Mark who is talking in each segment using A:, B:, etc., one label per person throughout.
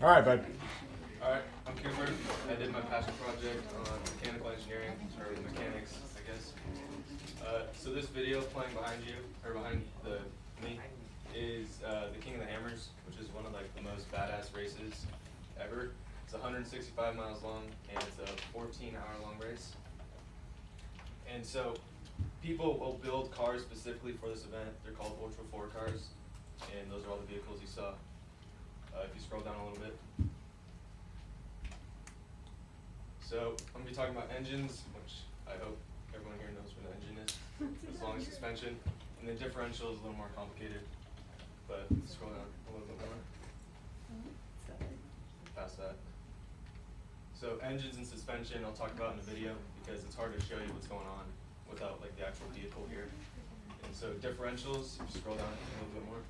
A: All right, bud.
B: Alright, I'm Cooper. I did my passion project on mechanical engineering, or mechanics, I guess. So this video playing behind you, or behind me, is the King of the Hammers, which is one of like the most badass races ever. It's 165 miles long, and it's a 14-hour-long race. And so people will build cars specifically for this event. They're called Ultra 4 cars, and those are all the vehicles you saw. If you scroll down a little bit. So I'm going to be talking about engines, which I hope everyone here knows what an engine is, as long as suspension. And then differential is a little more complicated, but scroll down a little bit more. Past that. So engines and suspension I'll talk about in the video because it's hard to show you what's going on without like the actual vehicle here. And so differentials, if you scroll down a little bit more.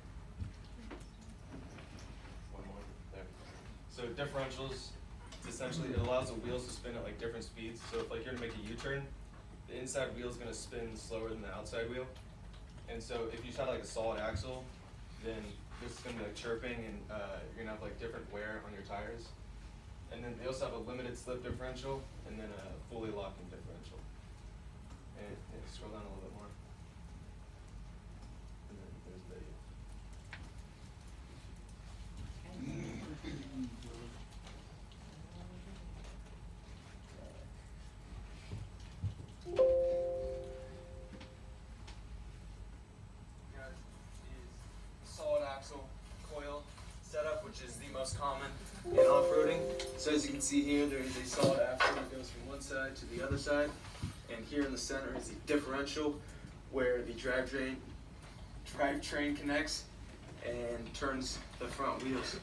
B: One more, there. So differentials, essentially it allows the wheels to spin at like different speeds. So if like you're gonna make a U-turn, the inside wheel is gonna spin slower than the outside wheel. And so if you had like a solid axle, then this is gonna be like chirping, and you're gonna have like different wear on your tires. And then they also have a limited slip differential and then a fully locking differential. And scroll down a little bit more. And then there's the video. Solid axle coil setup, which is the most common in off-roading. So as you can see here, there is a solid axle that goes from one side to the other side, and here in the center is the differential, where the drivetrain connects and turns the front wheels.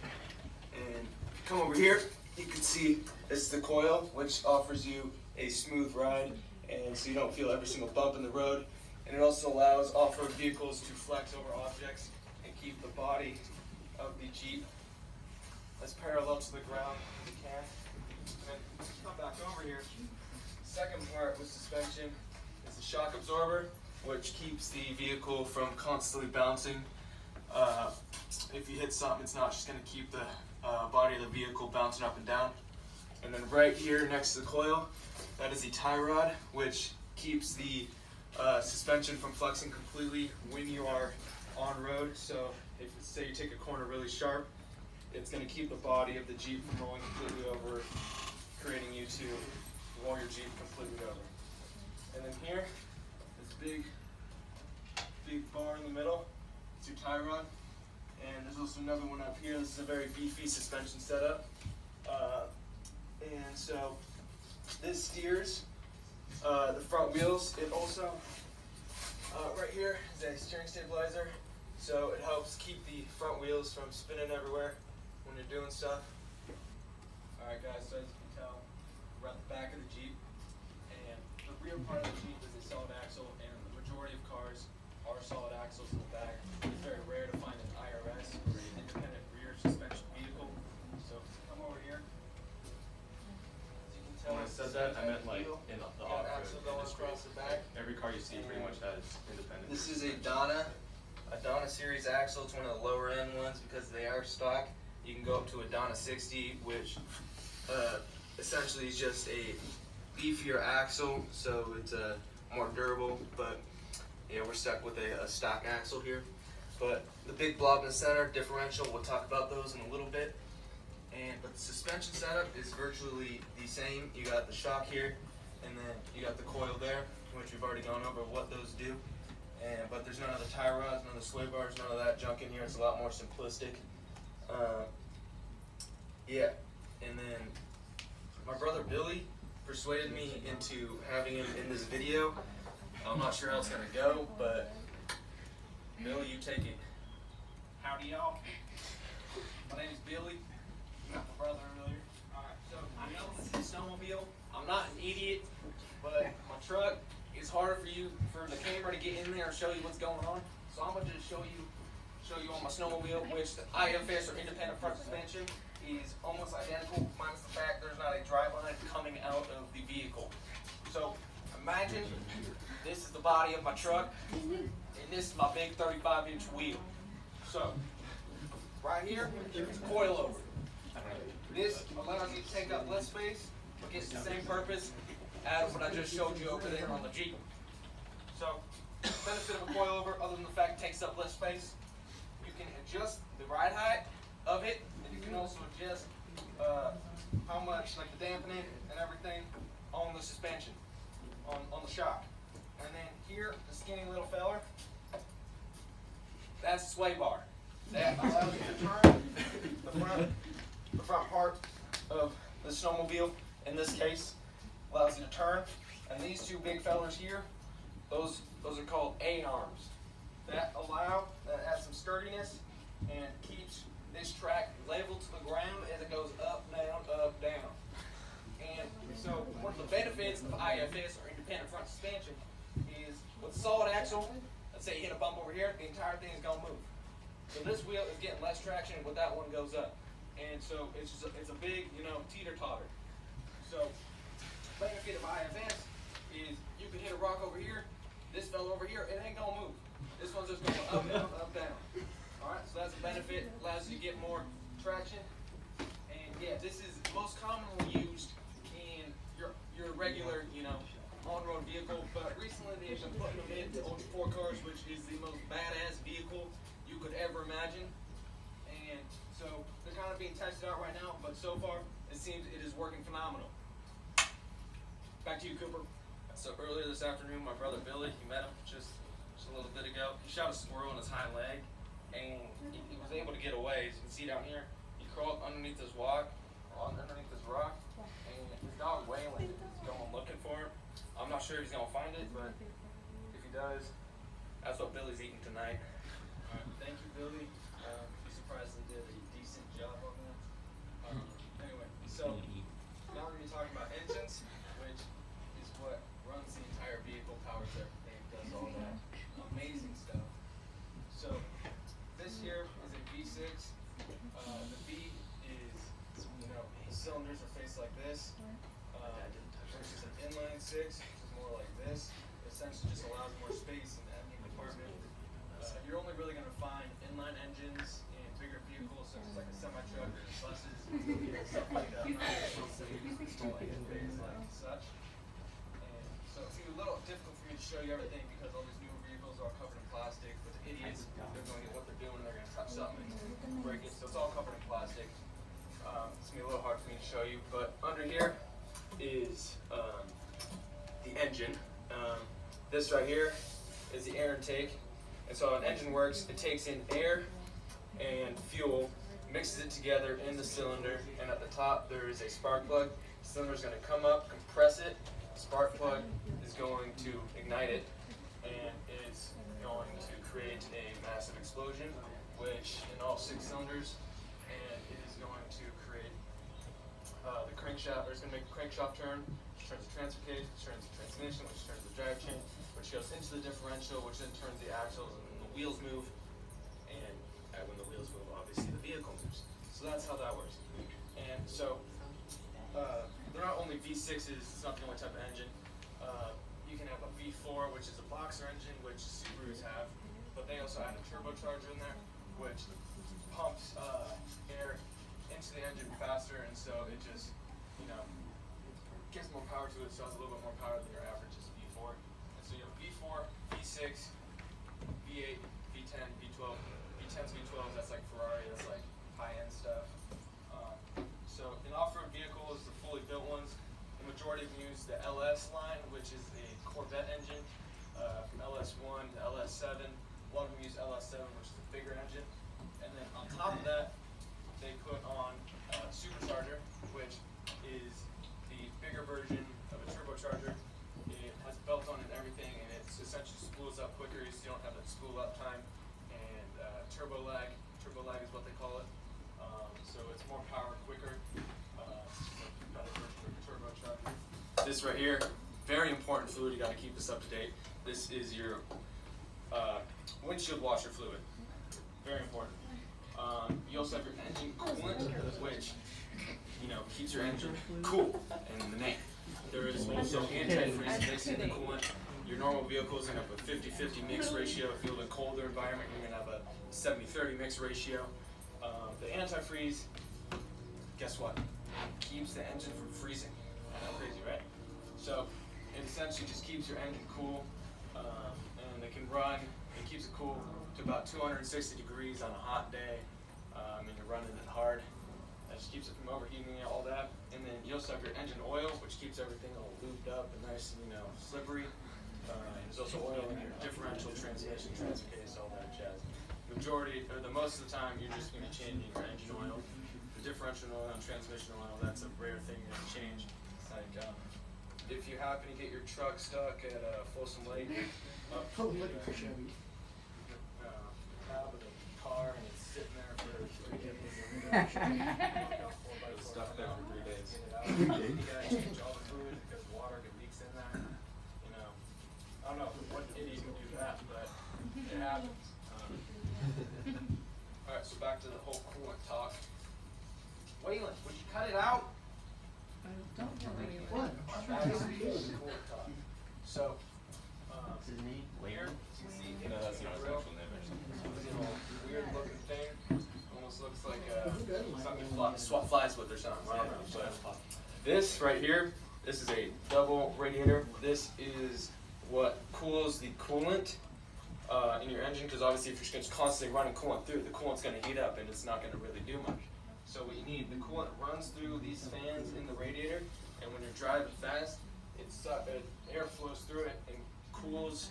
B: And if you come over here, you can see this is the coil, which offers you a smooth ride, and so you don't feel every single bump in the road. And it also allows off-road vehicles to flex over objects and keep the body of the Jeep as parallel to the ground as you can. And then come back over here. Second part with suspension is the shock absorber, which keeps the vehicle from constantly bouncing. If you hit something, it's not just going to keep the body of the vehicle bouncing up and down. And then right here next to the coil, that is the tie rod, which keeps the suspension from flexing completely when you are on road. So if say you take a corner really sharp, it's going to keep the body of the Jeep from rolling completely over, creating you to roll your Jeep completely over. And then here, this big bar in the middle, it's your tie rod. And there's also another one up here. This is a very beefy suspension setup. And so this steers the front wheels. It also, right here is a steering stabilizer. So it helps keep the front wheels from spinning everywhere when you're doing stuff. Alright guys, so as you can tell, we're at the back of the Jeep. And the rear part of the Jeep is a solid axle, and the majority of cars are solid axles in the back. It's very rare to find an IRS or an independent rear suspension vehicle. So come over here. As you can tell, when I said that, I meant like in the off-road industry. Across the back. Every car you see pretty much has independent. This is a Donna series axle. It's one of the lower end ones because they are stock. You can go up to a Donna 60, which essentially is just a beefier axle, so it's more durable. But yeah, we're stuck with a stock axle here. But the big blob in the center, differential, we'll talk about those in a little bit. But the suspension setup is virtually the same. You got the shock here, and then you got the coil there, which we've already gone over what those do. But there's none of the tie rods, none of the sway bars, none of that junk in here. It's a lot more simplistic. Yeah, and then my brother Billy persuaded me into having him in this video. I'm not sure how it's going to go, but Billy, you take it.
C: Howdy y'all. My name is Billy. My brother earlier. Alright, so I know this is a snowmobile. I'm not an idiot, but my truck is harder for the camera to get in there and show you what's going on. So I'm gonna just show you on my snowmobile, which the IFS or independent front suspension is almost identical, minus the fact there's not a drive line coming out of the vehicle. So imagine this is the body of my truck, and this is my big 35-inch wheel. So right here is coil over. This allows you to take up less space, but gets the same purpose as what I just showed you over there on the Jeep. So, benefit of a coilover, other than the fact it takes up less space, you can adjust the ride height of it, and you can also adjust how much, like the dampening and everything, on the suspension, on the shock. And then here, the skinny little feller, that's the sway bar. That allows you to turn the front part of the snowmobile, in this case, allows you to turn. And these two big fellers here, those are called A-arms. That has some sturdiness and keeps this track level to the ground as it goes up, down. And so one of the benefits of IFS, or independent front suspension, is with solid axle, let's say you hit a bump over here, the entire thing is gonna move. So this wheel is getting less traction when that one goes up. And so it's a big, teeter-totter. So benefit of IFS is you can hit a rock over here, this fella over here, it ain't gonna move. This one's just going up, down, up, down. Alright, so that's a benefit, allows you to get more traction. And yeah, this is most commonly used in your regular, on-road vehicle, but recently they've been putting them into Ultra 4 cars, which is the most badass vehicle you could ever imagine. And so they're kind of being tested out right now, but so far it seems it is working phenomenal. Back to you, Cooper. So earlier this afternoon, my brother Billy, you met him just a little bit ago. He shot a squirrel in his hind leg, and he was able to get away. As you can see down here, he crawled underneath this rock, and his dog Waylon is going looking for him. I'm not sure if he's gonna find it, but if he does, that's what Billy's eating tonight. All right, thank you, Billy. Be surprised they did a decent job on that. Anyway, so now we're gonna be talking about engines, which is what runs the entire vehicle, powers everything, does all that amazing stuff. So this here is a V6. The V is, the cylinders are faced like this. Versus an inline 6, which is more like this. It essentially just allows more space in the engine compartment. You're only really going to find inline engines in bigger vehicles, such as like a semi-truck or buses, stuff like that. Like such. And so it's a little difficult for me to show you everything because all these newer vehicles are all covered in plastic. But the idiots, they're going to get what they're doing, they're going to touch something and break it. So it's all covered in plastic. It's going to be a little hard for me to show you, but under here is the engine. This right here is the air intake. And so how an engine works, it takes in air and fuel, mixes it together in the cylinder, and at the top there is a spark plug. The cylinder is going to come up, compress it, the spark plug is going to ignite it, and it's going to create a massive explosion, which in all 6 cylinders, and it is going to create the crankshaft, or it's going to make the crankshaft turn, which turns the transfer case, which turns the transmission, which turns the drive chain, which goes into the differential, which then turns the axles, and then the wheels move, and when the wheels move, obviously the vehicle moves. So that's how that works. And so they're not only V6s, it's not the only type of engine. You can have a V4, which is a boxer engine, which Subarus have, but they also add a turbocharger in there, which pumps air into the engine faster, and so it just, gives more power to it, so it's a little bit more power than your average is V4. And so you have V4, V6, V8, V10, V12. V10s, V12s, that's like Ferrari, that's like high-end stuff. So in off-road vehicles, the fully built ones, the majority of them use the LS line, which is a Corvette engine, from LS1 to LS7. A lot of them use LS7, which is a bigger engine. And then on top of that, they put on a supercharger, which is the bigger version of a turbocharger. It has a belt on it and everything, and it essentially spools up quicker, so you don't have that spool up time. And turbo lag is what they call it. So it's more power quicker. Better version of a turbocharger. This right here, very important fluid. You got to keep this up to date. This is your windshield washer fluid. Very important. You also have your engine coolant, which keeps your engine cool in the name. There is also antifreeze mixed in the coolant. Your normal vehicle is going to have a 50-50 mix ratio. If you live in a colder environment, you're going to have a 70-30 mix ratio. The antifreeze
B: guess what? It keeps the engine from freezing. Crazy, right? So it essentially just keeps your engine cool, and it can run. It keeps it cool to about 260 degrees on a hot day, and you're running it hard. That just keeps it from overheating and all that. And then you also have your engine oil, which keeps everything all lubed up and nice and slippery. There's also oil in your differential, transmission, transfer case, all that jazz. The most of the time, you're just going to be changing your engine oil. The differential oil and transmission oil, that's a rare thing you're going to change. Like, if you happen to get your truck stuck at Folsom Lake, up
A: Oh, look at Chevy.
B: cab of the car, and it's sitting there for 3 days. It's stuck there for 3 days. You gotta change all the fluids because water leaks in there. I don't know what idiot can do that, but it happens. All right, so back to the whole coolant talk. Waylon, would you cut it out?
A: What?
B: So,
C: What's his name?
B: here, you can see
D: No, that's not his actual name,
B: weird looking thing. Almost looks like something you swap flies with or something. I don't know. But this right here, this is a double radiator. This is what cools the coolant in your engine, because obviously if you're just constantly running coolant through, the coolant's going to heat up and it's not going to really do much. So what you need, the coolant runs through these fans in the radiator, and when you're driving fast, air flows through it and cools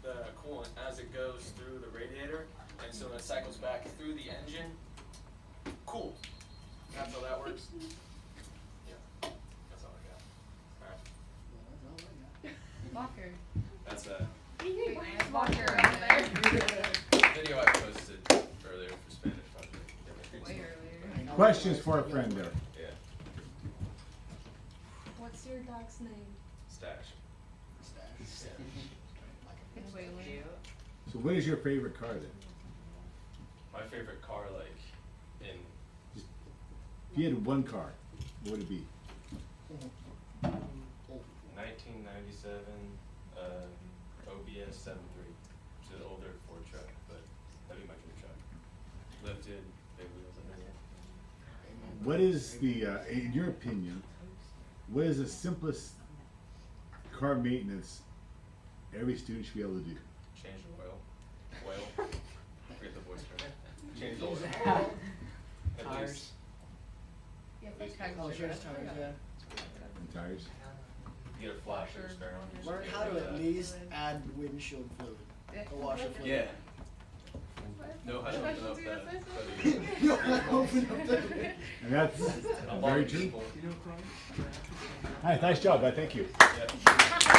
B: the coolant as it goes through the radiator, and so when it cycles back through the engine, cool. That's how that works. Yeah, that's all I got. All right.
E: Walker.
D: That's
E: Wait, where's Walker over there?
D: video I posted earlier for Spanish project.
E: Way earlier.
F: Questions for a friend there.
D: Yeah,
E: What's your dog's name?
D: stash.
E: It's Waylon.
F: So what is your favorite car then?
D: My favorite car, like, in
F: If you had one car, what would it be?
D: 1997 OBS 7.3. It's an older Ford truck, but that'd be my dream truck. Lifted, big wheels underneath.
F: What is the, in your opinion, what is the simplest car maintenance every student should be able to do?
D: Change the oil. Forget the voice term. Change the oil. At
A: Tires.
D: least.
E: Yeah,
D: At least
A: Oh, sure, it's tires, yeah.
F: And tires?
D: you get a flash or a spare one.
A: Learn how to at least add windshield fluid. A washer fluid.
D: Yeah. Know how to open up
E: Specialty
D: that.
E: assistant?
A: You know how to open up the-
F: And that's
D: A lot
F: very
D: of
F: true.
D: people.
F: Hi, nice job, thank you.
D: Yeah.